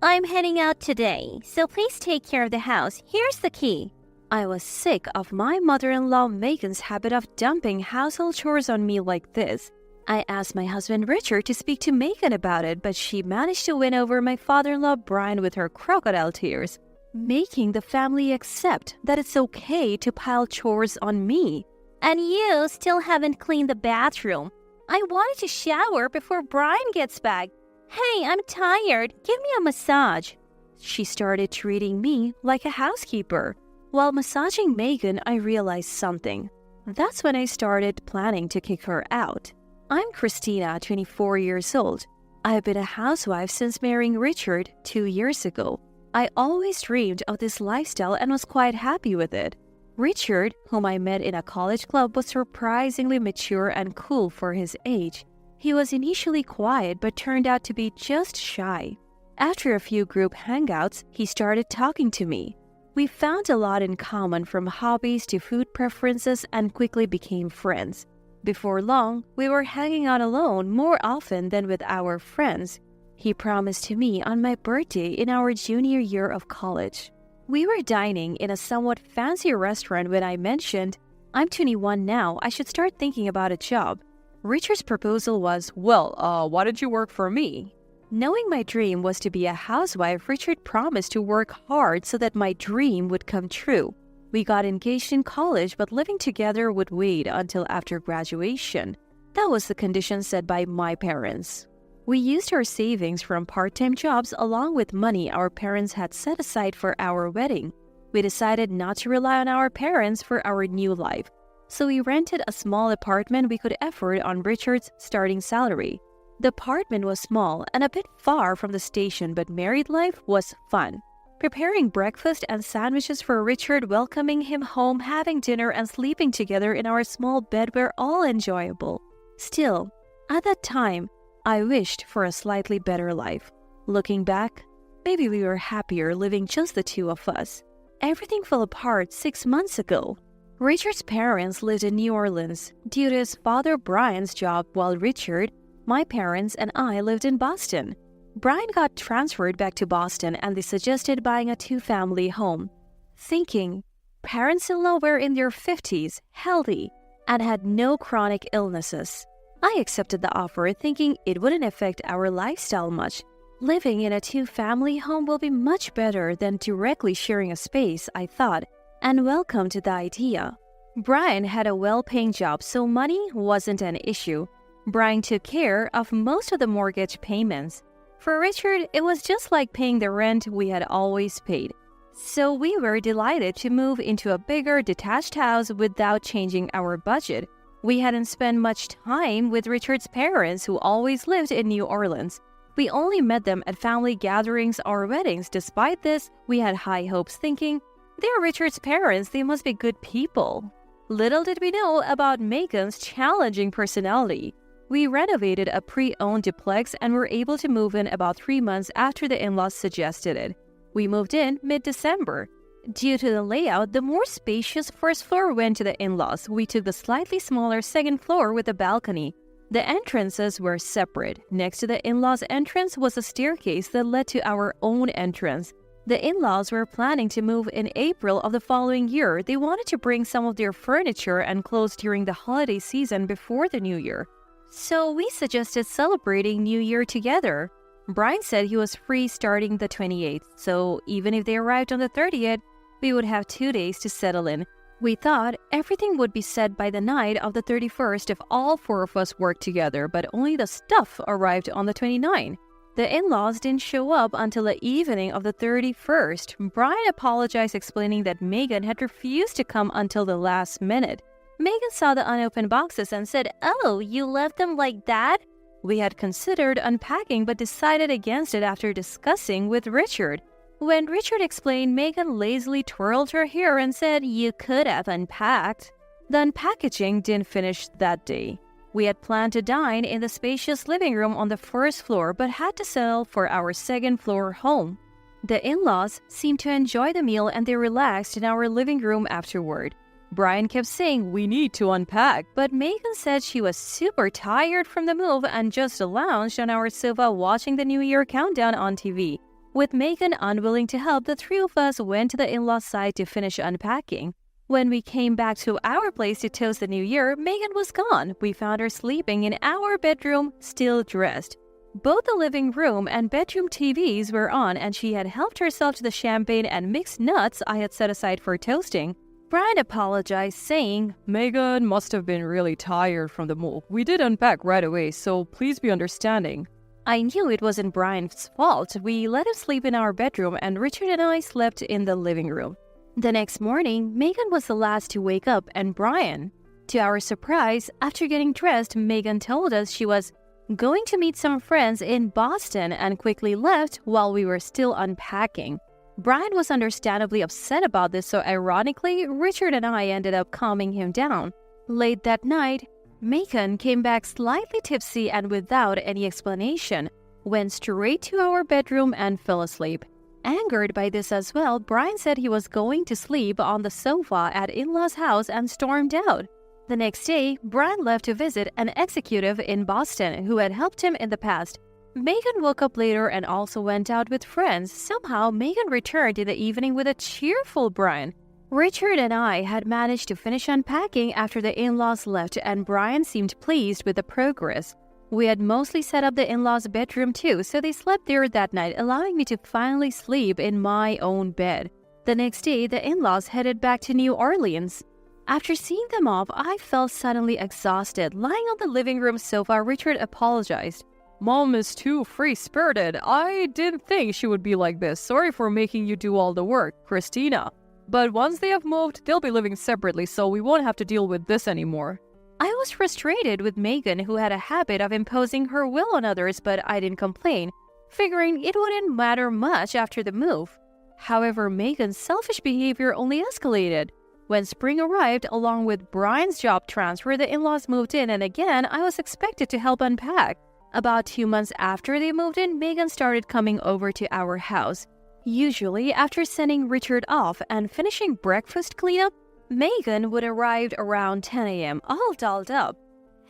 I'm heading out today, so please take care of the house. Here's the key. I was sick of my mother-in-law Megan's habit of dumping household chores on me like this. I asked my husband Richard to speak to Megan about it, but she managed to win over my father-in-law Brian with her crocodile tears, making the family accept that it's okay to pile chores on me. And you still haven't cleaned the bathroom. I wanted to shower before Brian gets back. Hey, I'm tired. Give me a massage. She started treating me like a housekeeper. While massaging Megan, I realized something. That's when I started planning to kick her out. I'm Christina, 24 years old. I've been a housewife since marrying Richard 2 years ago. I always dreamed of this lifestyle and was quite happy with it. Richard, whom I met in a college club, was surprisingly mature and cool for his age. He was initially quiet but turned out to be just shy. After a few group hangouts, he started talking to me. We found a lot in common, from hobbies to food preferences, and quickly became friends. Before long, we were hanging out alone more often than with our friends. He promised to me on my birthday in our junior year of college. We were dining in a somewhat fancy restaurant when I mentioned, I'm 21 now, I should start thinking about a job. Richard's proposal was, why don't you work for me? Knowing my dream was to be a housewife, Richard promised to work hard so that my dream would come true. We got engaged in college, but living together would wait until after graduation. That was the condition set by my parents. We used our savings from part-time jobs along with money our parents had set aside for our wedding. We decided not to rely on our parents for our new life, so we rented a small apartment we could afford on Richard's starting salary. The apartment was small and a bit far from the station, but married life was fun. Preparing breakfast and sandwiches for Richard, welcoming him home, having dinner, and sleeping together in our small bed were all enjoyable. Still, at that time, I wished for a slightly better life. Looking back, maybe we were happier living just the two of us. Everything fell apart 6 months ago. Richard's parents lived in New Orleans due to his father Brian's job, while Richard, my parents, and I lived in Boston. Brian got transferred back to Boston and they suggested buying a 2-family home. Thinking, parents-in-law were in their 50s, healthy, and had no chronic illnesses. I accepted the offer thinking it wouldn't affect our lifestyle much. Living in a 2-family home will be much better than directly sharing a space, I thought, and welcomed the idea. Brian had a well-paying job, so money wasn't an issue. Brian took care of most of the mortgage payments. For Richard, it was just like paying the rent we had always paid. So we were delighted to move into a bigger, detached house without changing our budget. We hadn't spent much time with Richard's parents, who always lived in New Orleans. We only met them at family gatherings or weddings. Despite this, we had high hopes, thinking, they're Richard's parents, they must be good people. Little did we know about Megan's challenging personality. We renovated a pre-owned duplex and were able to move in about 3 months after the in-laws suggested it. We moved in mid-December. Due to the layout, the more spacious first floor went to the in-laws. We took the slightly smaller second floor with a balcony. The entrances were separate. Next to the in-laws' entrance was a staircase that led to our own entrance. The in-laws were planning to move in April of the following year. They wanted to bring some of their furniture and clothes during the holiday season before the New Year. So we suggested celebrating New Year together. Brian said he was free starting the 28th, so even if they arrived on the 30th, we would have 2 days to settle in. We thought everything would be set by the night of the 31st if all 4 of us worked together, but only the stuff arrived on the 29th. The in-laws didn't show up until the evening of the 31st. Brian apologized, explaining that Megan had refused to come until the last minute. Megan saw the unopened boxes and said, "Oh, you left them like that?" We had considered unpacking but decided against it after discussing with Richard. When Richard explained, Megan lazily twirled her hair and said, "You could have unpacked." The unpackaging didn't finish that day. We had planned to dine in the spacious living room on the first floor but had to settle for our second floor home. The in-laws seemed to enjoy the meal and they relaxed in our living room afterward. Brian kept saying, "We need to unpack," but Megan said she was super tired from the move and just lounged on our sofa watching the New Year countdown on TV. With Megan unwilling to help, the three of us went to the in-laws side to finish unpacking. When we came back to our place to toast the new year, Megan was gone. We found her sleeping in our bedroom, still dressed. Both the living room and bedroom TVs were on, and she had helped herself to the champagne and mixed nuts I had set aside for toasting. Brian apologized, saying, "Megan must have been really tired from the move. We did unpack right away, so please be understanding." I knew it wasn't Brian's fault. We let him sleep in our bedroom, and Richard and I slept in the living room. The next morning, Megan was the last to wake up, and Brian. To our surprise, after getting dressed, Megan told us she was going to meet some friends in Boston and quickly left while we were still unpacking. Brian was understandably upset about this, so ironically, Richard and I ended up calming him down. Late that night, Megan came back slightly tipsy and without any explanation, went straight to our bedroom and fell asleep. Angered by this as well, Brian said he was going to sleep on the sofa at in-laws' house and stormed out. The next day, Brian left to visit an executive in Boston who had helped him in the past. Megan woke up later and also went out with friends. Somehow, Megan returned in the evening with a cheerful Brian. Richard and I had managed to finish unpacking after the in-laws left, and Brian seemed pleased with the progress. We had mostly set up the in-laws' bedroom too, so they slept there that night, allowing me to finally sleep in my own bed. The next day, the in-laws headed back to New Orleans. After seeing them off, I felt suddenly exhausted. Lying on the living room sofa, Richard apologized. "Mom is too free-spirited. I didn't think she would be like this. Sorry for making you do all the work, Christina. But once they have moved, they'll be living separately, so we won't have to deal with this anymore." I was frustrated with Megan, who had a habit of imposing her will on others, but I didn't complain, figuring it wouldn't matter much after the move. However, Megan's selfish behavior only escalated. When spring arrived, along with Brian's job transfer, the in-laws moved in, and again, I was expected to help unpack. About 2 months after they moved in, Megan started coming over to our house. Usually, after sending Richard off and finishing breakfast cleanup, Megan would arrive around 10 a.m., all dolled up.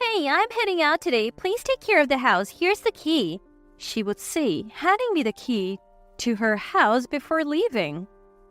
"Hey, I'm heading out today. Please take care of the house. Here's the key," she would say, handing me the key to her house before leaving.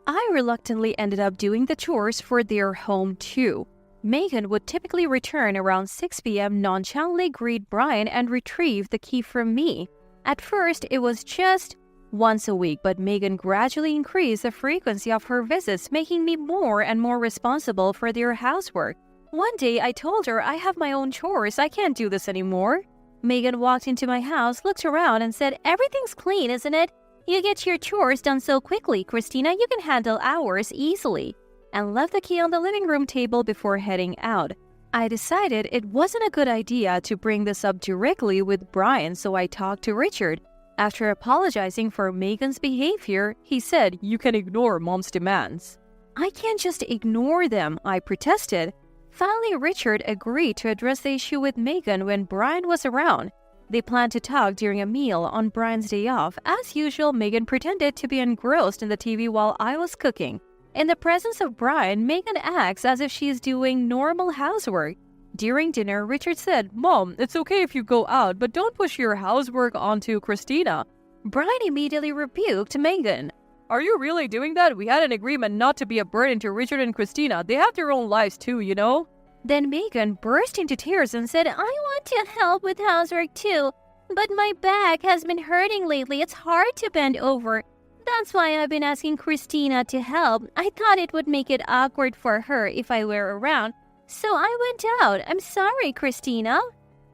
I reluctantly ended up doing the chores for their home too. Megan would typically return around 6 p.m., nonchalantly greet Brian, and retrieve the key from me. At first, it was just once a week, but Megan gradually increased the frequency of her visits, making me more and more responsible for their housework. One day, I told her I have my own chores. I can't do this anymore. Megan walked into my house, looked around, and said, "Everything's clean, isn't it? You get your chores done so quickly, Christina. You can handle ours easily," and left the key on the living room table before heading out. I decided it wasn't a good idea to bring this up directly with Brian, so I talked to Richard. After apologizing for Megan's behavior, he said, "You can ignore Mom's demands." "I can't just ignore them," I protested. Finally, Richard agreed to address the issue with Megan when Brian was around. They planned to talk during a meal on Brian's day off. As usual, Megan pretended to be engrossed in the TV while I was cooking. In the presence of Brian, Megan acts as if she is doing normal housework. During dinner, Richard said, "Mom, it's okay if you go out, but don't push your housework onto Christina." Brian immediately rebuked Megan. "Are you really doing that? We had an agreement not to be a burden to Richard and Christina. They have their own lives too, you know?" Then Megan burst into tears and said, "I want to help with housework too, but my back has been hurting lately. It's hard to bend over. That's why I've been asking Christina to help. I thought it would make it awkward for her if I were around, so I went out. I'm sorry, Christina."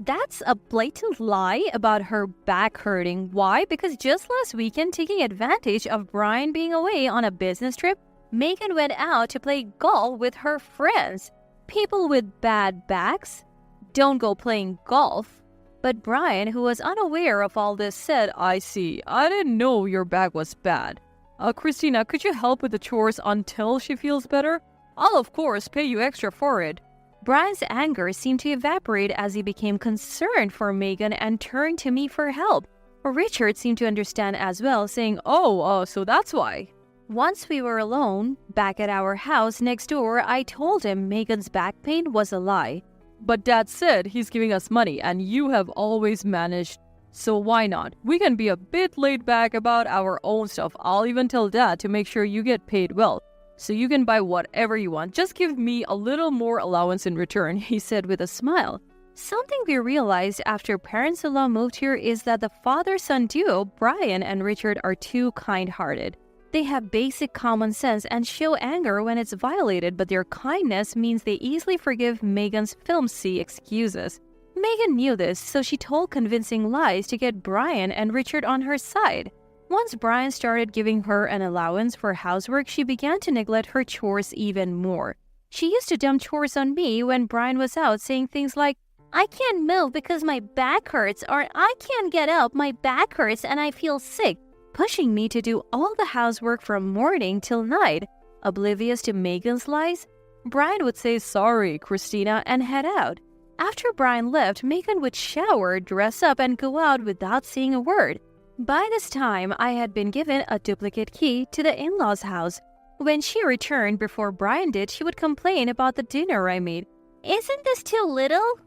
That's a blatant lie about her back hurting. Why? Because just last weekend, taking advantage of Brian being away on a business trip, Megan went out to play golf with her friends. People with bad backs don't go playing golf. But Brian, who was unaware of all this, said, "I see. I didn't know your back was bad. Christina, could you help with the chores until she feels better? I'll of course pay you extra for it." Brian's anger seemed to evaporate as he became concerned for Megan and turned to me for help. Richard seemed to understand as well, saying, So that's why." Once we were alone, back at our house next door, I told him Megan's back pain was a lie. "But Dad said he's giving us money and you have always managed So why not? We can be a bit laid back about our own stuff. I'll even tell Dad to make sure you get paid well, so you can buy whatever you want. Just give me a little more allowance in return," he said with a smile. Something we realized after parents-in-law moved here is that the father-son duo, Brian and Richard, are too kind-hearted. They have basic common sense and show anger when it's violated, but their kindness means they easily forgive Megan's filmsy excuses. Megan knew this, so she told convincing lies to get Brian and Richard on her side. Once Brian started giving her an allowance for housework, she began to neglect her chores even more. She used to dump chores on me when Brian was out, saying things like, "I can't move because my back hurts," or "I can't get up, my back hurts and I feel sick," pushing me to do all the housework from morning till night. Oblivious to Megan's lies, Brian would say, "Sorry, Christina," and head out. After Brian left, Megan would shower, dress up, and go out without saying a word. By this time, I had been given a duplicate key to the in-laws' house. When she returned before Brian did, she would complain about the dinner I made. "Isn't this too little?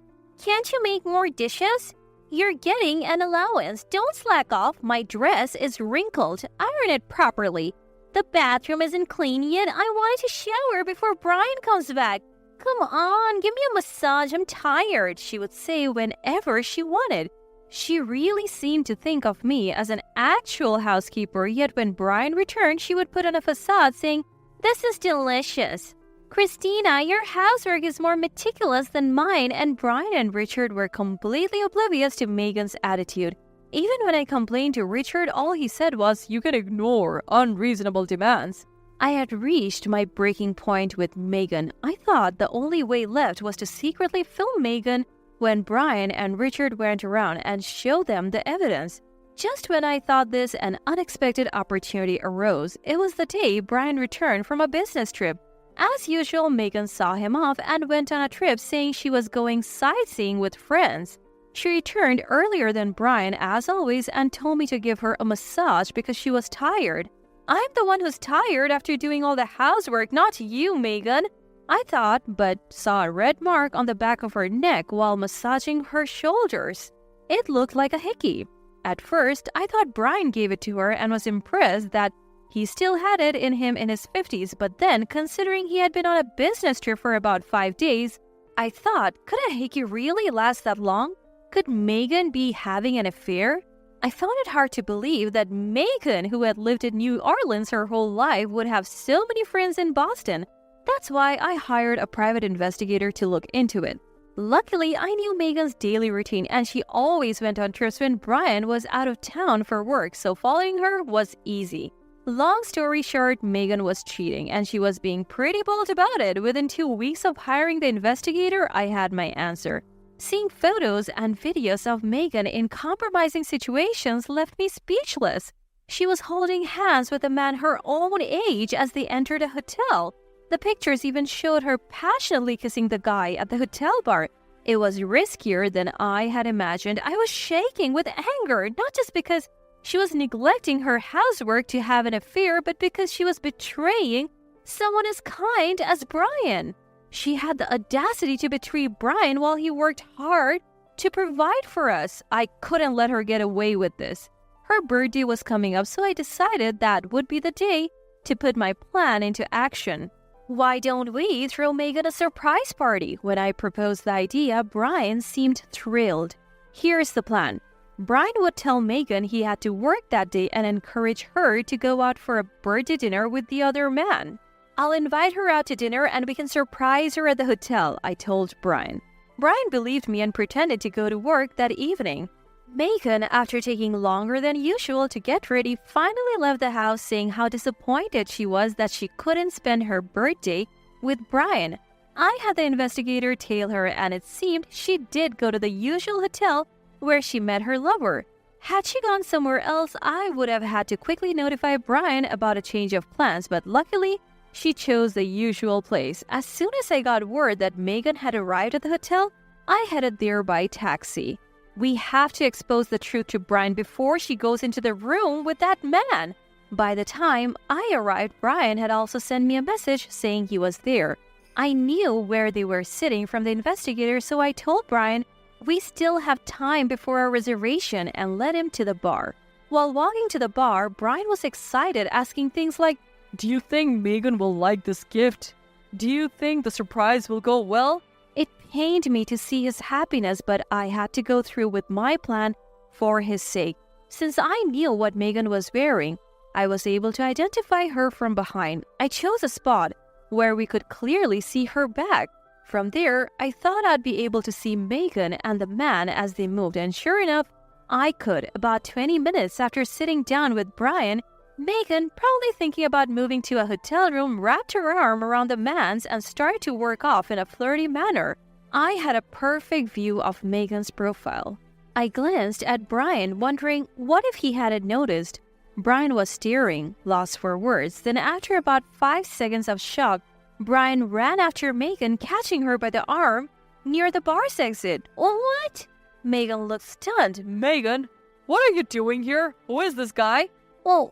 Can't you make more dishes? You're getting an allowance. Don't slack off. My dress is wrinkled. Iron it properly. The bathroom isn't clean yet. I wanted to shower before Brian comes back. Come on, give me a massage. I'm tired," she would say whenever she wanted. She really seemed to think of me as an actual housekeeper, yet when Brian returned, she would put on a facade saying, "This is delicious. Christina, your housework is more meticulous than mine," and Brian and Richard were completely oblivious to Megan's attitude. Even when I complained to Richard, all he said was, "You can ignore unreasonable demands." I had reached my breaking point with Megan. I thought the only way left was to secretly film Megan when Brian and Richard went around and show them the evidence. Just when I thought this, an unexpected opportunity arose. It was the day Brian returned from a business trip. As usual, Megan saw him off and went on a trip saying she was going sightseeing with friends. She returned earlier than Brian, as always, and told me to give her a massage because she was tired. "I'm the one who's tired after doing all the housework, not you, Megan," I thought, but saw a red mark on the back of her neck while massaging her shoulders. It looked like a hickey. At first, I thought Brian gave it to her and was impressed that he still had it in him in his 50s, but then, considering he had been on a business trip for about 5 days, I thought, could a hickey really last that long? Could Megan be having an affair? I found it hard to believe that Megan, who had lived in New Orleans her whole life, would have so many friends in Boston. That's why I hired a private investigator to look into it. Luckily, I knew Megan's daily routine, and she always went on trips when Brian was out of town for work, so following her was easy. Long story short, Megan was cheating, and she was being pretty bold about it. Within 2 weeks of hiring the investigator, I had my answer. Seeing photos and videos of Megan in compromising situations left me speechless. She was holding hands with a man her own age as they entered a hotel. The pictures even showed her passionately kissing the guy at the hotel bar. It was riskier than I had imagined. I was shaking with anger, not just because she was neglecting her housework to have an affair, but because she was betraying someone as kind as Brian. She had the audacity to betray Brian while he worked hard to provide for us. I couldn't let her get away with this. Her birthday was coming up, so I decided that would be the day to put my plan into action. "Why don't we throw Megan a surprise party?" When I proposed the idea, Brian seemed thrilled. Here's the plan. Brian would tell Megan he had to work that day and encourage her to go out for a birthday dinner with the other man. "I'll invite her out to dinner and we can surprise her at the hotel," I told Brian. Brian believed me and pretended to go to work that evening. Megan, after taking longer than usual to get ready, finally left the house saying how disappointed she was that she couldn't spend her birthday with Brian. I had the investigator tail her, and it seemed she did go to the usual hotel where she met her lover. Had she gone somewhere else, I would have had to quickly notify Brian about a change of plans, but luckily, she chose the usual place. As soon as I got word that Megan had arrived at the hotel, I headed there by taxi. We have to expose the truth to Brian before she goes into the room with that man. By the time I arrived, Brian had also sent me a message saying he was there. I knew where they were sitting from the investigator, so I told Brian We still have time before our reservation and led him to the bar. While walking to the bar, Brian was excited, asking things like, Do you think Megan will like this gift? Do you think the surprise will go well? It pained me to see his happiness, but I had to go through with my plan for his sake. Since I knew what Megan was wearing, I was able to identify her from behind. I chose a spot where we could clearly see her back. From there, I thought I'd be able to see Megan and the man as they moved, and sure enough, I could. About 20 minutes after sitting down with Brian, Megan, probably thinking about moving to a hotel room, wrapped her arm around the man's and started to work off in a flirty manner. I had a perfect view of Megan's profile. I glanced at Brian, wondering what if he hadn't noticed. Brian was staring, lost for words. Then after about 5 seconds of shock, Brian ran after Megan, catching her by the arm near the bar's exit. What? Megan looked stunned. Megan, what are you doing here? Who is this guy? Oh,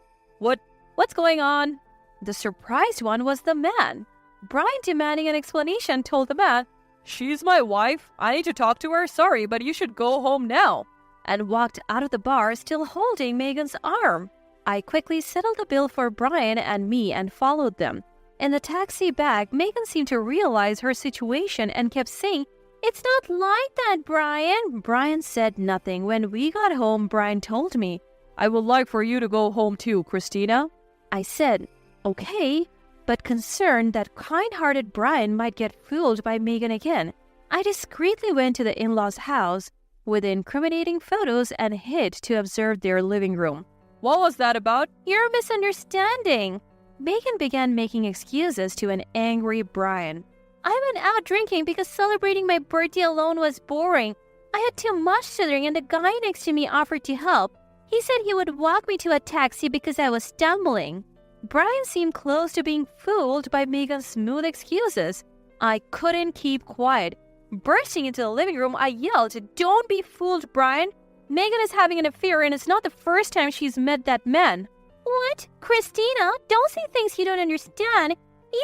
What's going on? the surprised one was the man. Brian, demanding an explanation, told the man, She's my wife. I need to talk to her. Sorry, but you should go home now. And walked out of the bar, still holding Megan's arm. I quickly settled the bill for Brian and me and followed them. In the taxi back, Megan seemed to realize her situation and kept saying, It's not like that, Brian. Brian said nothing. When we got home, Brian told me, I would like for you to go home too, Christina. I said, okay, but concerned that kind-hearted Brian might get fooled by Megan again. I discreetly went to the in-laws' house with the incriminating photos and hid to observe their living room. What was that about? You're misunderstanding. Megan began making excuses to an angry Brian. I went out drinking because celebrating my birthday alone was boring. I had too much to drink and the guy next to me offered to help. He said he would walk me to a taxi because I was stumbling. Brian seemed close to being fooled by Megan's smooth excuses. I couldn't keep quiet. Bursting into the living room, I yelled, Don't be fooled, Brian. Megan is having an affair and it's not the first time she's met that man. What? Christina, don't say things you don't understand.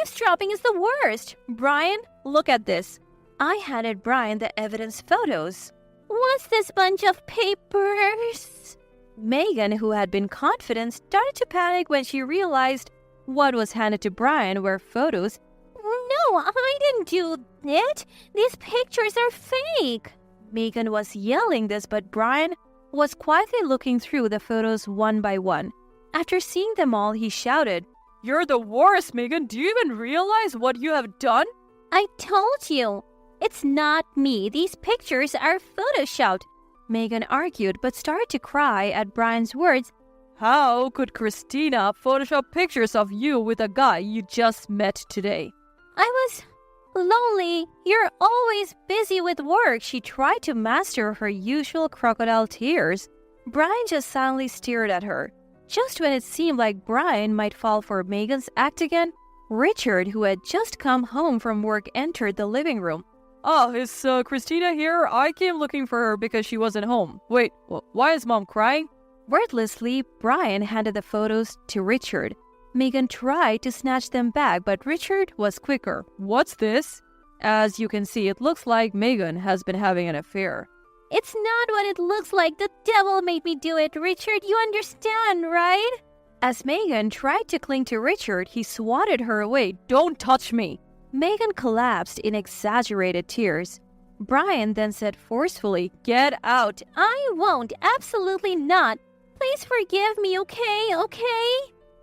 Eavesdropping is the worst. Brian, look at this. I handed Brian the evidence photos. What's this bunch of papers? Megan, who had been confident, started to panic when she realized what was handed to Brian were photos. No, I didn't do it. These pictures are fake. Megan was yelling this, but Brian was quietly looking through the photos one by one. After seeing them all, he shouted, You're the worst, Megan. Do you even realize what you have done? I told you. It's not me. These pictures are photoshopped. Megan argued but started to cry at Brian's words. How could Christina Photoshop pictures of you with a guy you just met today? I was lonely. You're always busy with work. She tried to master her usual crocodile tears. Brian just silently stared at her. Just when it seemed like Brian might fall for Megan's act again, Richard, who had just come home from work, entered the living room. Is Christina here? I came looking for her because she wasn't home. Wait, why is Mom crying? Wordlessly, Brian handed the photos to Richard. Megan tried to snatch them back, but Richard was quicker. What's this? As you can see, it looks like Megan has been having an affair. It's not what it looks like. The devil made me do it, Richard. You understand, right? As Megan tried to cling to Richard, he swatted her away. Don't touch me! Megan collapsed in exaggerated tears. Brian then said forcefully, Get out! I won't. Absolutely not. Please forgive me, okay?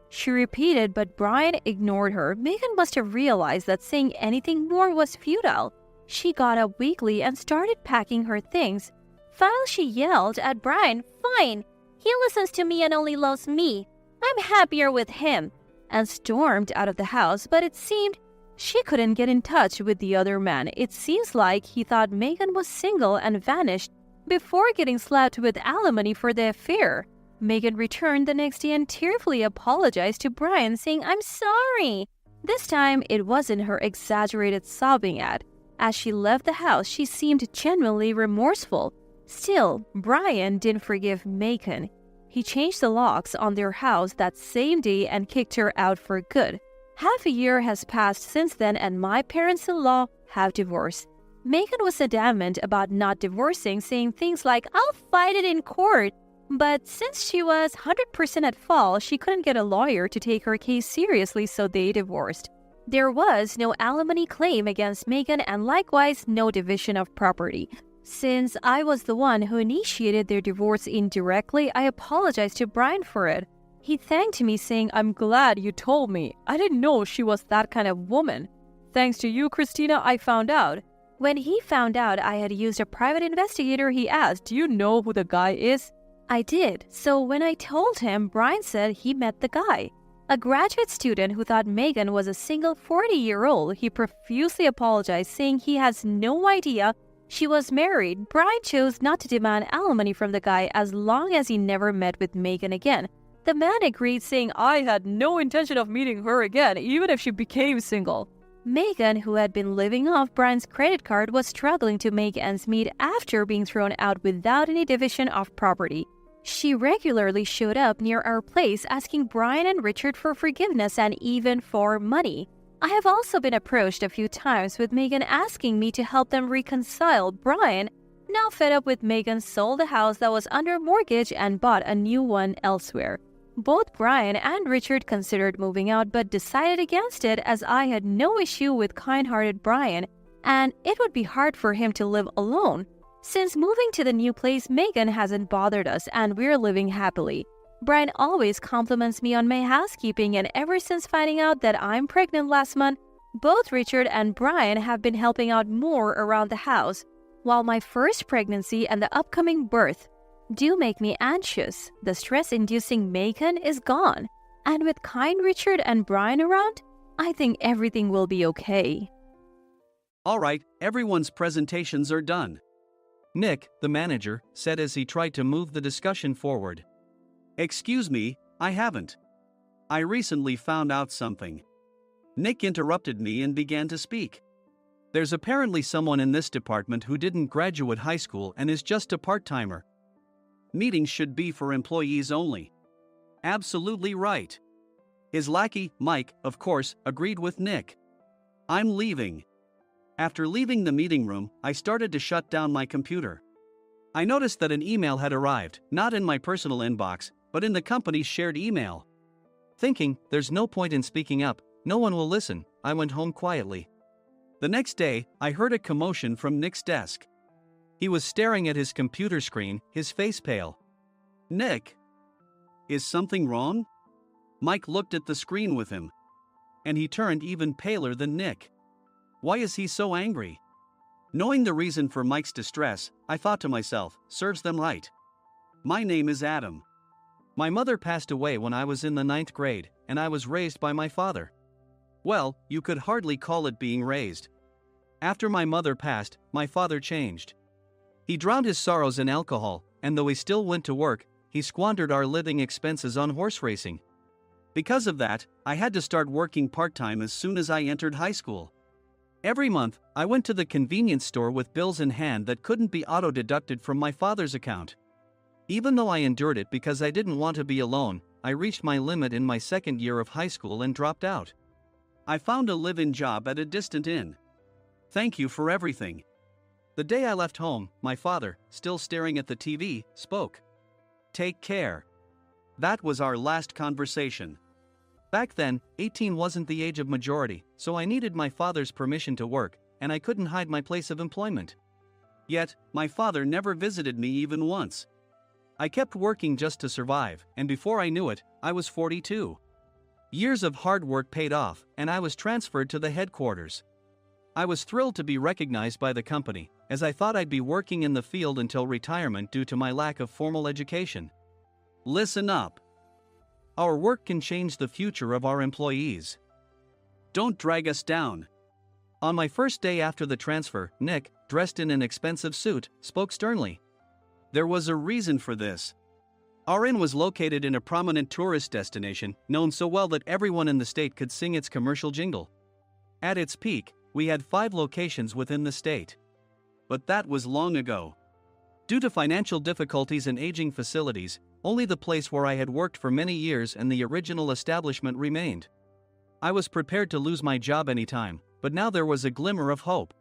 She repeated, but Brian ignored her. Megan must have realized that saying anything more was futile. She got up weakly and started packing her things. Finally, she yelled at Brian, Fine, he listens to me and only loves me. I'm happier with him, and stormed out of the house, but it seemed she couldn't get in touch with the other man. It seems like he thought Megan was single and vanished before getting slapped with alimony for the affair. Megan returned the next day and tearfully apologized to Brian, saying, I'm sorry. This time, it wasn't her exaggerated sobbing act. As she left the house, she seemed genuinely remorseful. Still, Brian didn't forgive Megan. He changed the locks on their house that same day and kicked her out for good. Half a year has passed since then, and my parents-in-law have divorced. Megan was adamant about not divorcing, saying things like, "I'll fight it in court." But since she was 100% at fault, she couldn't get a lawyer to take her case seriously, so they divorced. There was no alimony claim against Megan and likewise no division of property. Since I was the one who initiated their divorce indirectly, I apologized to Brian for it. He thanked me, saying, "I'm glad you told me. I didn't know she was that kind of woman. Thanks to you, Christina, I found out." When he found out I had used a private investigator, he asked, "Do you know who the guy is?" I did. So when I told him, Brian said he met the guy. A graduate student who thought Megan was a single 40-year-old. He profusely apologized, saying he has no idea she was married. Brian chose not to demand alimony from the guy as long as he never met with Megan again. The man agreed, saying, "I had no intention of meeting her again, even if she became single." Megan, who had been living off Brian's credit card, was struggling to make ends meet after being thrown out without any division of property. She regularly showed up near our place asking Brian and Richard for forgiveness and even for money. I have also been approached a few times with Megan asking me to help them reconcile. Brian, now fed up with Megan, sold the house that was under mortgage and bought a new one elsewhere. Both Brian and Richard considered moving out but decided against it, as I had no issue with kind-hearted Brian and it would be hard for him to live alone. Since moving to the new place, Megan hasn't bothered us and we're living happily. Brian always compliments me on my housekeeping, and ever since finding out that I'm pregnant last month, both Richard and Brian have been helping out more around the house. While my first pregnancy and the upcoming birth do make me anxious, the stress-inducing Megan is gone. And with kind Richard and Brian around, I think everything will be okay. Alright, everyone's presentations are done. Nick, the manager, said as he tried to move the discussion forward. Excuse me, I haven't. I recently found out something. Nick interrupted me and began to speak. There's apparently someone in this department who didn't graduate high school and is just a part-timer. Meetings should be for employees only. Absolutely right. His lackey, Mike, of course, agreed with Nick. I'm leaving. After leaving the meeting room, I started to shut down my computer. I noticed that an email had arrived, not in my personal inbox, but in the company's shared email. Thinking, there's no point in speaking up, no one will listen, I went home quietly. The next day, I heard a commotion from Nick's desk. He was staring at his computer screen, his face pale. Nick? Is something wrong? Mike looked at the screen with him. And he turned even paler than Nick. Why is he so angry? Knowing the reason for Mike's distress, I thought to myself, serves them right. My name is Adam. My mother passed away when I was in the 9th grade, and I was raised by my father. Well, you could hardly call it being raised. After my mother passed, my father changed. He drowned his sorrows in alcohol, and though he still went to work, he squandered our living expenses on horse racing. Because of that, I had to start working part-time as soon as I entered high school. Every month, I went to the convenience store with bills in hand that couldn't be auto-deducted from my father's account. Even though I endured it because I didn't want to be alone, I reached my limit in my second year of high school and dropped out. I found a live-in job at a distant inn. Thank you for everything. The day I left home, my father, still staring at the TV, spoke. Take care. That was our last conversation. Back then, 18 wasn't the age of majority, so I needed my father's permission to work, and I couldn't hide my place of employment. Yet, my father never visited me even once. I kept working just to survive, and before I knew it, I was 42. Years of hard work paid off, and I was transferred to the headquarters. I was thrilled to be recognized by the company, as I thought I'd be working in the field until retirement due to my lack of formal education. Listen up. Our work can change the future of our employees. Don't drag us down. On my first day after the transfer, Nick, dressed in an expensive suit, spoke sternly. There was a reason for this. Our inn was located in a prominent tourist destination, known so well that everyone in the state could sing its commercial jingle. At its peak, we had 5 locations within the state. But that was long ago. Due to financial difficulties and aging facilities, only the place where I had worked for many years and the original establishment remained. I was prepared to lose my job anytime, but now there was a glimmer of hope.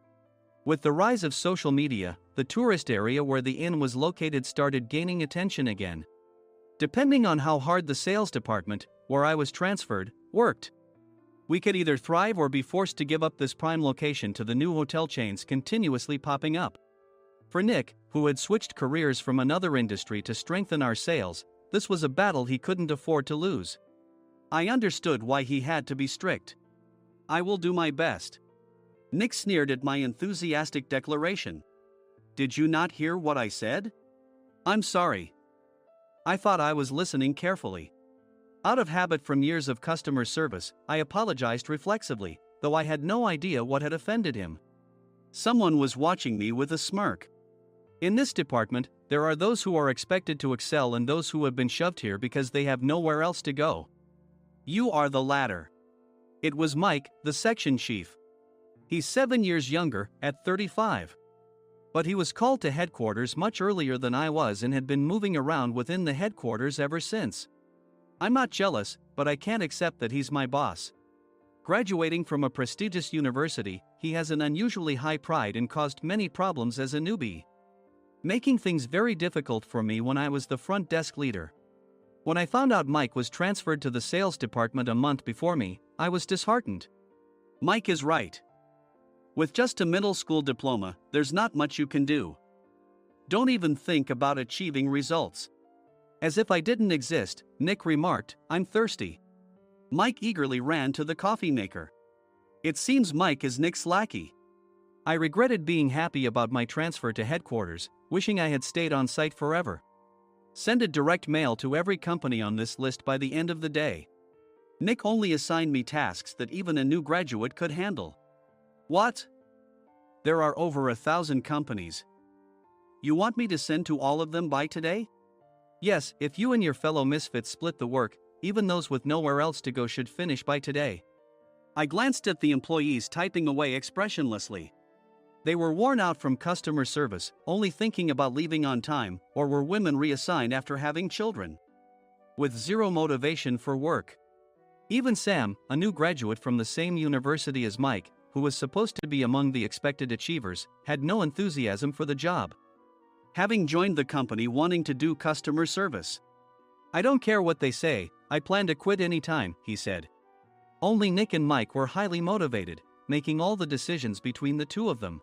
With the rise of social media, the tourist area where the inn was located started gaining attention again. Depending on how hard the sales department, where I was transferred, worked, we could either thrive or be forced to give up this prime location to the new hotel chains continuously popping up. For Nick, who had switched careers from another industry to strengthen our sales, this was a battle he couldn't afford to lose. I understood why he had to be strict. "I will do my best." Nick sneered at my enthusiastic declaration. "Did you not hear what I said?" "I'm sorry." I thought I was listening carefully. Out of habit from years of customer service, I apologized reflexively, though I had no idea what had offended him. Someone was watching me with a smirk. In this department, there are those who are expected to excel and those who have been shoved here because they have nowhere else to go. You are the latter. It was Mike, the section chief. He's 7 years younger, at 35. But he was called to headquarters much earlier than I was and had been moving around within the headquarters ever since. I'm not jealous, but I can't accept that he's my boss. Graduating from a prestigious university, he has an unusually high pride and caused many problems as a newbie, making things very difficult for me when I was the front desk leader. When I found out Mike was transferred to the sales department a month before me, I was disheartened. Mike is right. With just a middle school diploma, there's not much you can do. Don't even think about achieving results. As if I didn't exist, Nick remarked, "I'm thirsty." Mike eagerly ran to the coffee maker. It seems Mike is Nick's lackey. I regretted being happy about my transfer to headquarters, wishing I had stayed on site forever. Send a direct mail to every company on this list by the end of the day. Nick only assigned me tasks that even a new graduate could handle. What? There are over 1,000 companies. You want me to send to all of them by today? Yes, if you and your fellow misfits split the work, even those with nowhere else to go should finish by today. I glanced at the employees typing away expressionlessly. They were worn out from customer service, only thinking about leaving on time, or were women reassigned after having children, with zero motivation for work. Even Sam, a new graduate from the same university as Mike, who was supposed to be among the expected achievers, had no enthusiasm for the job, having joined the company wanting to do customer service. "I don't care what they say, I plan to quit any time," he said. Only Nick and Mike were highly motivated, making all the decisions between the two of them.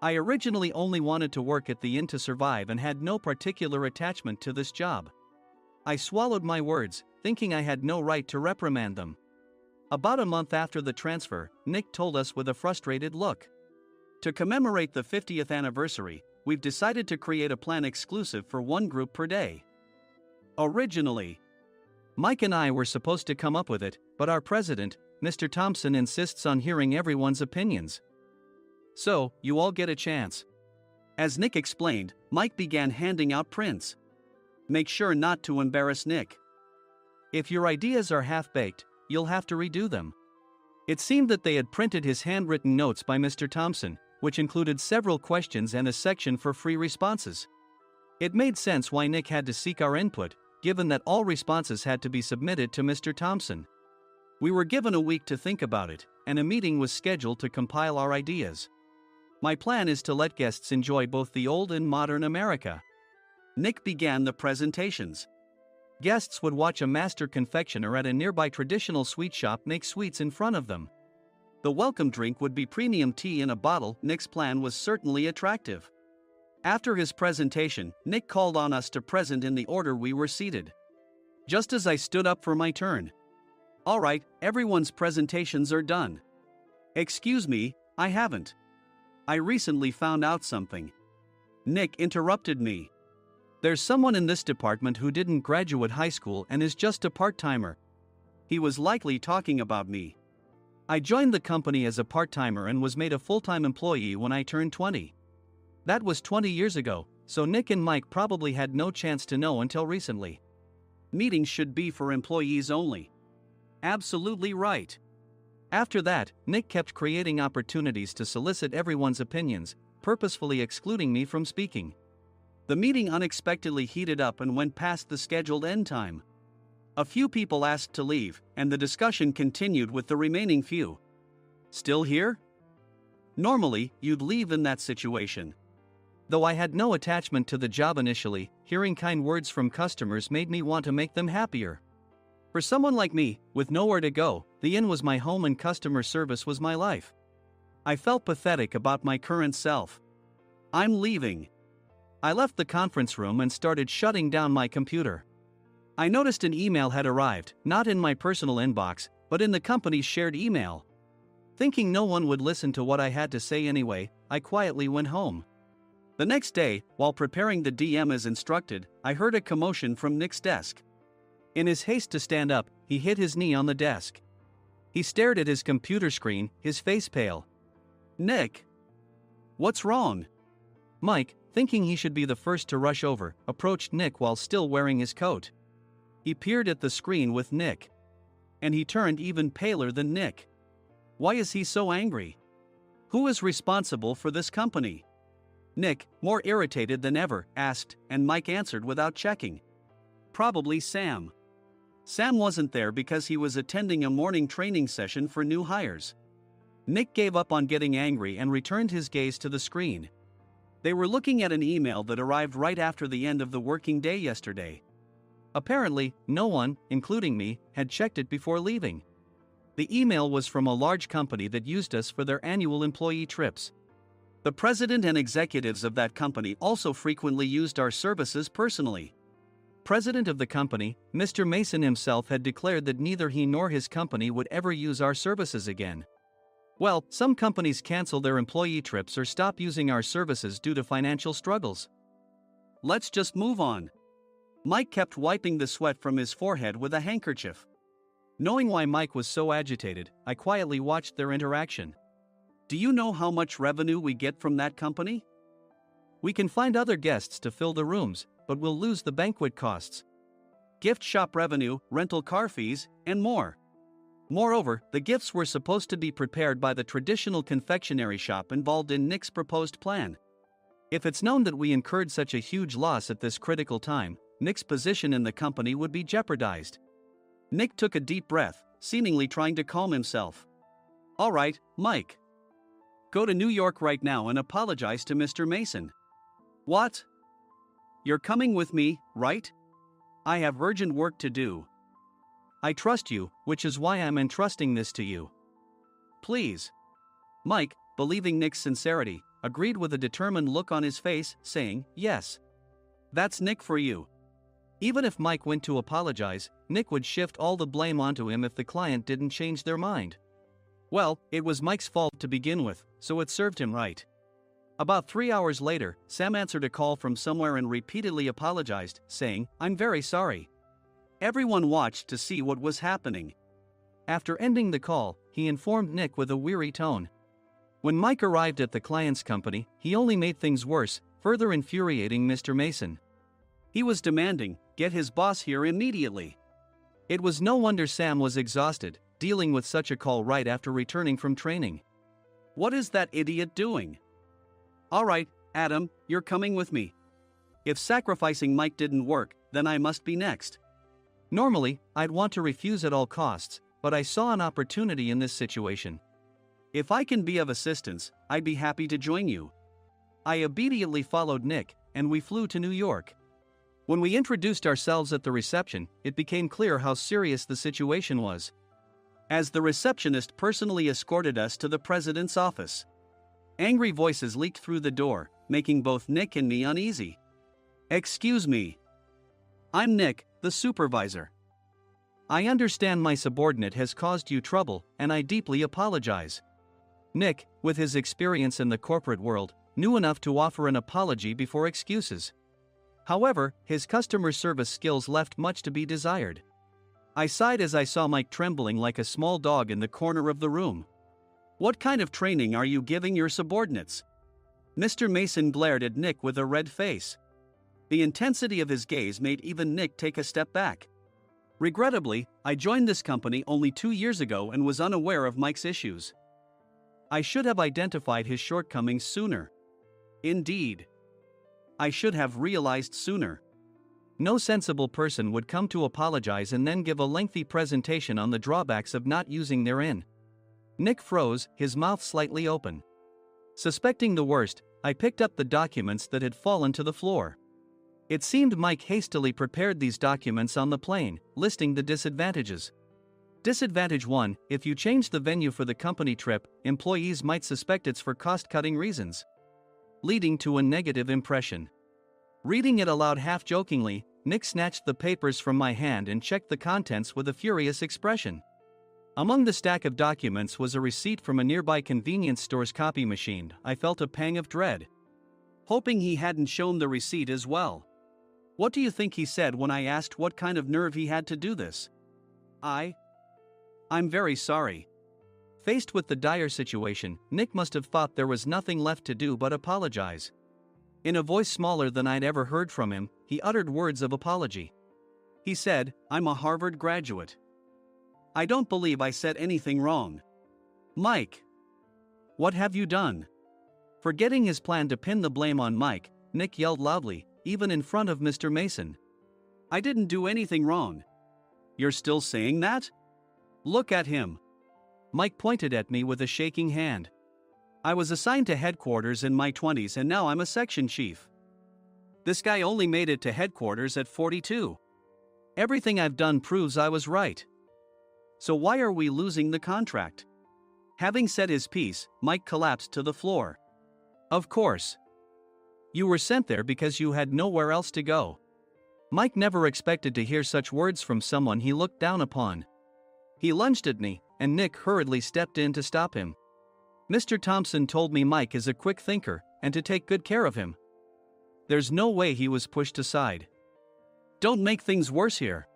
I originally only wanted to work at the inn to survive and had no particular attachment to this job. I swallowed my words, thinking I had no right to reprimand them. About a month after the transfer, Nick told us with a frustrated look. "To commemorate the 50th anniversary, we've decided to create a plan exclusive for one group per day. Originally, Mike and I were supposed to come up with it, but our president, Mr. Thompson, insists on hearing everyone's opinions. So, you all get a chance." As Nick explained, Mike began handing out prints. Make sure not to embarrass Nick. If your ideas are half-baked, you'll have to redo them. It seemed that they had printed his handwritten notes by Mr. Thompson, which included several questions and a section for free responses. It made sense why Nick had to seek our input, given that all responses had to be submitted to Mr. Thompson. We were given a week to think about it, and a meeting was scheduled to compile our ideas. My plan is to let guests enjoy both the old and modern America. Nick began the presentations. Guests would watch a master confectioner at a nearby traditional sweet shop make sweets in front of them. The welcome drink would be premium tea in a bottle. Nick's plan was certainly attractive. After his presentation, Nick called on us to present in the order we were seated. Just as I stood up for my turn. "All right, everyone's presentations are done." "Excuse me, I haven't. I recently found out something." Nick interrupted me. "There's someone in this department who didn't graduate high school and is just a part-timer." He was likely talking about me. I joined the company as a part-timer and was made a full-time employee when I turned 20. That was 20 years ago, so Nick and Mike probably had no chance to know until recently. Meetings should be for employees only. Absolutely right. After that, Nick kept creating opportunities to solicit everyone's opinions, purposefully excluding me from speaking. The meeting unexpectedly heated up and went past the scheduled end time. A few people asked to leave, and the discussion continued with the remaining few. "Still here?" Normally, you'd leave in that situation. Though I had no attachment to the job initially, hearing kind words from customers made me want to make them happier. For someone like me, with nowhere to go, the inn was my home and customer service was my life. I felt pathetic about my current self. I'm leaving. I left the conference room and started shutting down my computer. I noticed an email had arrived, not in my personal inbox, but in the company's shared email. Thinking no one would listen to what I had to say anyway, I quietly went home. The next day, while preparing the DM as instructed, I heard a commotion from Nick's desk. In his haste to stand up, he hit his knee on the desk. He stared at his computer screen, his face pale. "Nick! What's wrong?" Mike, thinking he should be the first to rush over, approached Nick while still wearing his coat. He peered at the screen with Nick. And he turned even paler than Nick. Why is he so angry? Who is responsible for this company? Nick, more irritated than ever, asked, and Mike answered without checking. Probably Sam. Sam wasn't there because he was attending a morning training session for new hires. Nick gave up on getting angry and returned his gaze to the screen. They were looking at an email that arrived right after the end of the working day yesterday. Apparently, no one, including me, had checked it before leaving. The email was from a large company that used us for their annual employee trips. The president and executives of that company also frequently used our services personally. President of the company, Mr. Mason himself, had declared that neither he nor his company would ever use our services again. Well, some companies cancel their employee trips or stop using our services due to financial struggles. Let's just move on. Mike kept wiping the sweat from his forehead with a handkerchief. Knowing why Mike was so agitated, I quietly watched their interaction. Do you know how much revenue we get from that company? We can find other guests to fill the rooms, but we'll lose the banquet costs, gift shop revenue, rental car fees, and more. Moreover, the gifts were supposed to be prepared by the traditional confectionery shop involved in Nick's proposed plan. If it's known that we incurred such a huge loss at this critical time, Nick's position in the company would be jeopardized. Nick took a deep breath, seemingly trying to calm himself. All right, Mike. Go to New York right now and apologize to Mr. Mason. What? You're coming with me, right? I have urgent work to do. I trust you, which is why I'm entrusting this to you. Please. Mike, believing Nick's sincerity, agreed with a determined look on his face, saying, yes. That's Nick for you. Even if Mike went to apologize, Nick would shift all the blame onto him if the client didn't change their mind. Well, it was Mike's fault to begin with, so it served him right. About 3 hours later, Sam answered a call from somewhere and repeatedly apologized, saying, I'm very sorry. Everyone watched to see what was happening. After ending the call, he informed Nick with a weary tone. When Mike arrived at the client's company, he only made things worse, further infuriating Mr. Mason. He was demanding, get his boss here immediately. It was no wonder Sam was exhausted, dealing with such a call right after returning from training. What is that idiot doing? All right, Adam, you're coming with me. If sacrificing Mike didn't work, then I must be next. Normally, I'd want to refuse at all costs, but I saw an opportunity in this situation. If I can be of assistance, I'd be happy to join you. I obediently followed Nick, and we flew to New York. When we introduced ourselves at the reception, it became clear how serious the situation was, as the receptionist personally escorted us to the president's office. Angry voices leaked through the door, making both Nick and me uneasy. Excuse me. I'm Nick, the supervisor. I understand my subordinate has caused you trouble, and I deeply apologize. Nick, with his experience in the corporate world, knew enough to offer an apology before excuses. However, his customer service skills left much to be desired. I sighed as I saw Mike trembling like a small dog in the corner of the room. What kind of training are you giving your subordinates? Mr. Mason glared at Nick with a red face. The intensity of his gaze made even Nick take a step back. Regrettably, I joined this company only 2 years ago and was unaware of Mike's issues. I should have identified his shortcomings sooner. Indeed. I should have realized sooner. No sensible person would come to apologize and then give a lengthy presentation on the drawbacks of not using their inn. Nick froze, his mouth slightly open. Suspecting the worst, I picked up the documents that had fallen to the floor. It seemed Mike hastily prepared these documents on the plane, listing the disadvantages. Disadvantage 1: if you change the venue for the company trip, employees might suspect it's for cost-cutting reasons, leading to a negative impression. Reading it aloud half-jokingly, Nick snatched the papers from my hand and checked the contents with a furious expression. Among the stack of documents was a receipt from a nearby convenience store's copy machine. I felt a pang of dread, hoping he hadn't shown the receipt as well. What do you think he said when I asked what kind of nerve he had to do this? I'm very sorry. Faced with the dire situation, Nick must have thought there was nothing left to do but apologize. In a voice smaller than I'd ever heard from him, he uttered words of apology. He said, "I'm a Harvard graduate. I don't believe I said anything wrong." Mike, what have you done? Forgetting his plan to pin the blame on Mike, Nick yelled loudly, even in front of Mr. Mason. "I didn't do anything wrong." "You're still saying that? Look at him." Mike pointed at me with a shaking hand. "I was assigned to headquarters in my 20s and now I'm a section chief. This guy only made it to headquarters at 42. Everything I've done proves I was right. So why are we losing the contract?" Having said his piece, Mike collapsed to the floor. "Of course. You were sent there because you had nowhere else to go." Mike never expected to hear such words from someone he looked down upon. He lunged at me, and Nick hurriedly stepped in to stop him. "Mr. Thompson told me Mike is a quick thinker, and to take good care of him." There's no way he was pushed aside. "Don't make things worse here."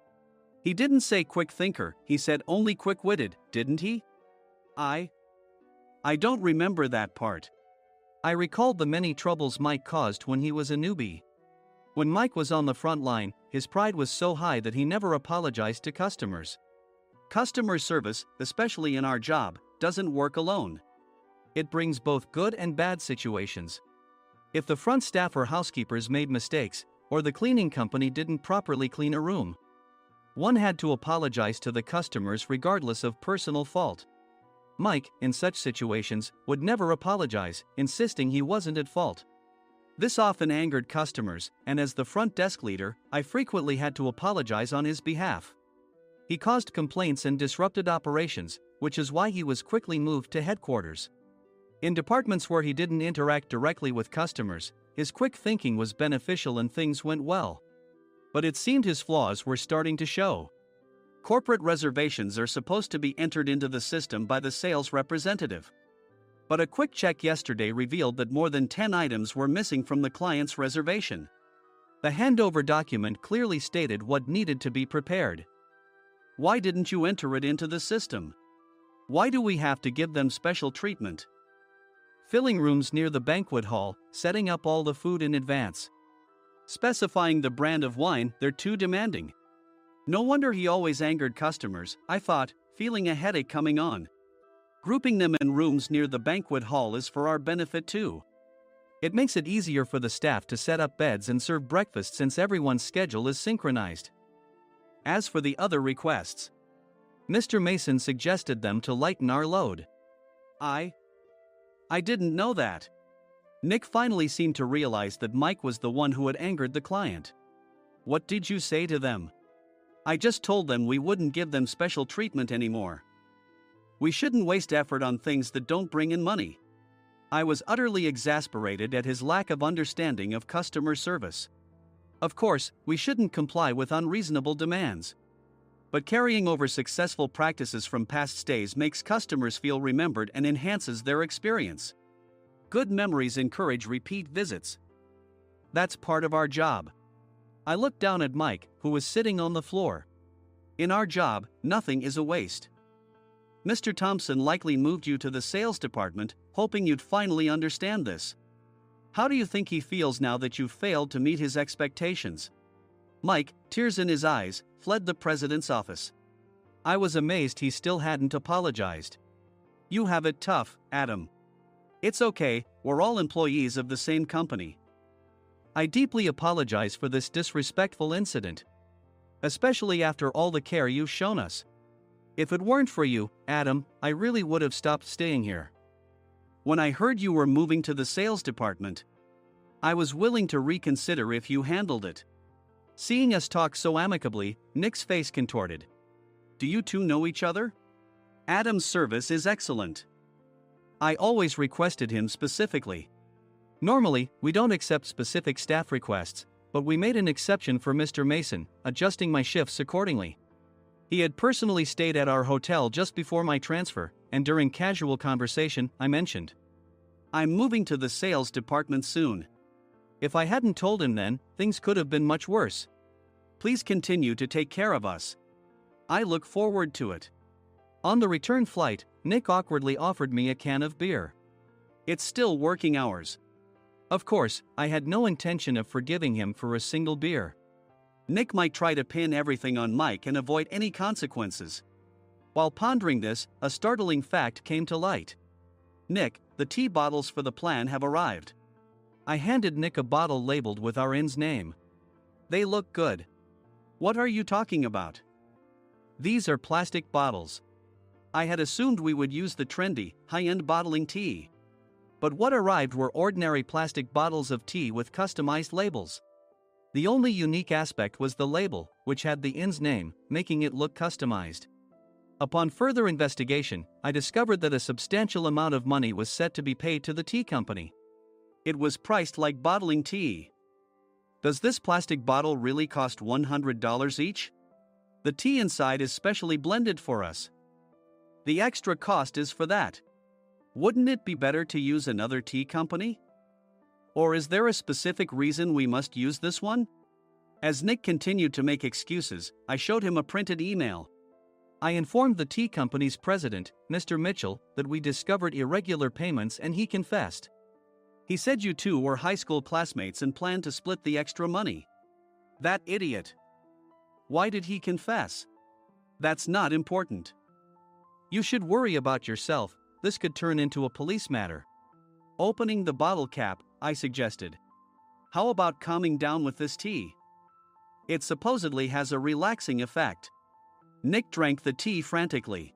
"He didn't say quick thinker, he said only quick-witted, didn't he?" I don't remember that part." I recalled the many troubles Mike caused when he was a newbie. When Mike was on the front line, his pride was so high that he never apologized to customers. Customer service, especially in our job, doesn't work alone. It brings both good and bad situations. If the front staff or housekeepers made mistakes, or the cleaning company didn't properly clean a room, one had to apologize to the customers regardless of personal fault. Mike, in such situations, would never apologize, insisting he wasn't at fault. This often angered customers, and as the front desk leader, I frequently had to apologize on his behalf. He caused complaints and disrupted operations, which is why he was quickly moved to headquarters. In departments where he didn't interact directly with customers, his quick thinking was beneficial and things went well. But it seemed his flaws were starting to show. Corporate reservations are supposed to be entered into the system by the sales representative. But a quick check yesterday revealed that more than 10 items were missing from the client's reservation. The handover document clearly stated what needed to be prepared. Why didn't you enter it into the system? Why do we have to give them special treatment? Filling rooms near the banquet hall, setting up all the food in advance. Specifying the brand of wine, they're too demanding. No wonder he always angered customers, I thought, feeling a headache coming on. Grouping them in rooms near the banquet hall is for our benefit too. It makes it easier for the staff to set up beds and serve breakfast since everyone's schedule is synchronized. As for the other requests, Mr. Mason suggested them to lighten our load. I didn't know that. Nick finally seemed to realize that Mike was the one who had angered the client. What did you say to them? I just told them we wouldn't give them special treatment anymore. We shouldn't waste effort on things that don't bring in money. I was utterly exasperated at his lack of understanding of customer service. Of course, we shouldn't comply with unreasonable demands. But carrying over successful practices from past stays makes customers feel remembered and enhances their experience. Good memories encourage repeat visits. That's part of our job. I looked down at Mike, who was sitting on the floor. In our job, nothing is a waste. Mr. Thompson likely moved you to the sales department, hoping you'd finally understand this. How do you think he feels now that you've failed to meet his expectations? Mike, tears in his eyes, fled the president's office. I was amazed he still hadn't apologized. You have it tough, Adam. It's okay, we're all employees of the same company. I deeply apologize for this disrespectful incident. Especially after all the care you've shown us. If it weren't for you, Adam, I really would have stopped staying here. When I heard you were moving to the sales department, I was willing to reconsider if you handled it. Seeing us talk so amicably, Nick's face contorted. Do you two know each other? Adam's service is excellent. I always requested him specifically. Normally, we don't accept specific staff requests, but we made an exception for Mr. Mason, adjusting my shifts accordingly. He had personally stayed at our hotel just before my transfer, and during casual conversation, I mentioned, I'm moving to the sales department soon. If I hadn't told him then, things could have been much worse. Please continue to take care of us. I look forward to it. On the return flight, Nick awkwardly offered me a can of beer. It's still working hours. Of course, I had no intention of forgiving him for a single beer. Nick might try to pin everything on Mike and avoid any consequences. While pondering this, a startling fact came to light. Nick, the tea bottles for the plan have arrived. I handed Nick a bottle labeled with our inn's name. They look good. What are you talking about? These are plastic bottles. I had assumed we would use the trendy, high-end bottling tea. But what arrived were ordinary plastic bottles of tea with customized labels. The only unique aspect was the label, which had the inn's name, making it look customized. Upon further investigation, I discovered that a substantial amount of money was set to be paid to the tea company. It was priced like bottling tea. Does this plastic bottle really cost $100 each? The tea inside is specially blended for us. The extra cost is for that. Wouldn't it be better to use another tea company? Or is there a specific reason we must use this one? As Nick continued to make excuses, I showed him a printed email. I informed the tea company's president, Mr. Mitchell, that we discovered irregular payments and he confessed. He said you two were high school classmates and planned to split the extra money. That idiot. Why did he confess? That's not important. You should worry about yourself. This could turn into a police matter. Opening the bottle cap, I suggested. How about calming down with this tea? It supposedly has a relaxing effect. Nick drank the tea frantically.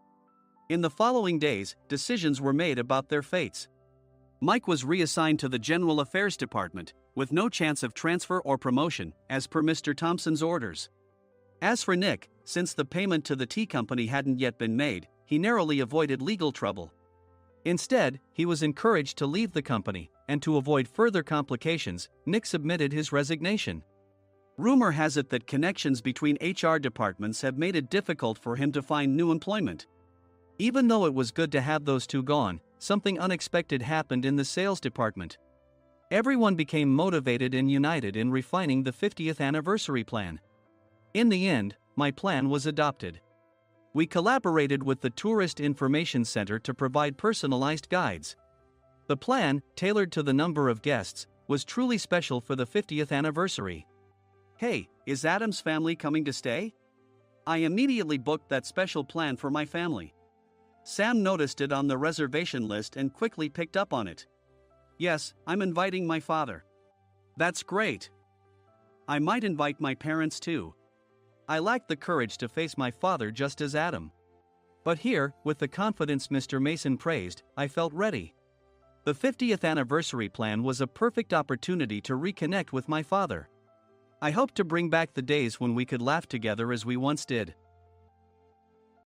In the following days, decisions were made about their fates. Mike was reassigned to the General Affairs Department, with no chance of transfer or promotion, as per Mr. Thompson's orders. As for Nick, since the payment to the tea company hadn't yet been made, he narrowly avoided legal trouble. Instead, he was encouraged to leave the company, and to avoid further complications, Nick submitted his resignation. Rumor has it that connections between HR departments have made it difficult for him to find new employment. Even though it was good to have those two gone, something unexpected happened in the sales department. Everyone became motivated and united in refining the 50th anniversary plan. In the end, my plan was adopted. We collaborated with the Tourist Information Center to provide personalized guides. The plan, tailored to the number of guests, was truly special for the 50th anniversary. Hey, is Adam's family coming to stay? I immediately booked that special plan for my family. Sam noticed it on the reservation list and quickly picked up on it. Yes, I'm inviting my father. That's great. I might invite my parents too. I lacked the courage to face my father just as Adam. But here, with the confidence Mr. Mason praised, I felt ready. The 50th anniversary plan was a perfect opportunity to reconnect with my father. I hoped to bring back the days when we could laugh together as we once did.